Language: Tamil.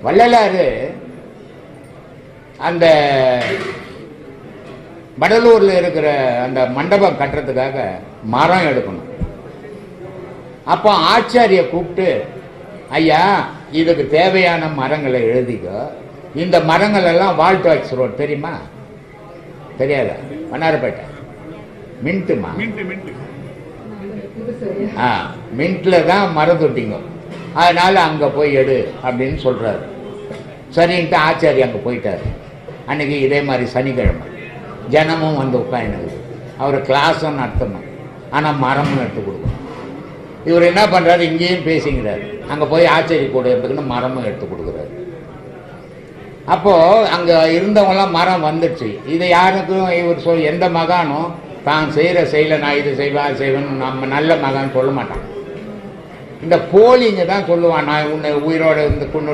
வள்ளலாறு அந்த வடலூர்ல இருக்கிற அந்த மண்டபம் கட்டுறதுக்காக மரம் எடுக்கணும். அப்போ ஆச்சாரிய கூப்பிட்டு, ஐயா இதுக்கு தேவையான மரங்களை எழுதிக்கோ, இந்த மரங்கள் எல்லாம் வால்டாக்ஸ் ரோட் தெரியுமா? தெரியாதா? வண்ணாரப்பேட்டை மின்ட்டுமா? மின்ட்ல தான் மரம் தொட்டிங்க, அதனால அங்க போய் எடு அப்படின்னு சொல்றாரு. சரின்ட்டு ஆச்சாரி அங்க போயிட்டாரு. அன்னைக்கு இதே மாதிரி சனிக்கிழமை ஜனமும் வந்து உட்காந்து அவர் கிளாஸும் நடத்தணும், ஆனா மரமும் எடுத்து கொடுக்கணும். இவர் என்ன பண்றாரு, இங்கேயும் பேசிக்கிறாரு, அங்க போய் ஆச்சரிய கூட எடுத்துக்கணும், மரமும் எடுத்து கொடுக்குறாரு. அப்போ அங்க இருந்தவங்கலாம் மரம் வந்துடுச்சு. இதை யாருக்கும் இவர் எந்த மகானும் தான் செய்யற செயல நான் இது செய்வேன் அது செய்வேன்னு நம்ம நல்ல மகான் சொல்ல மாட்டான். இந்த போலிங்க தான் சொல்லுவான், நான் உன்னை உயிரோட இருந்து கொண்டு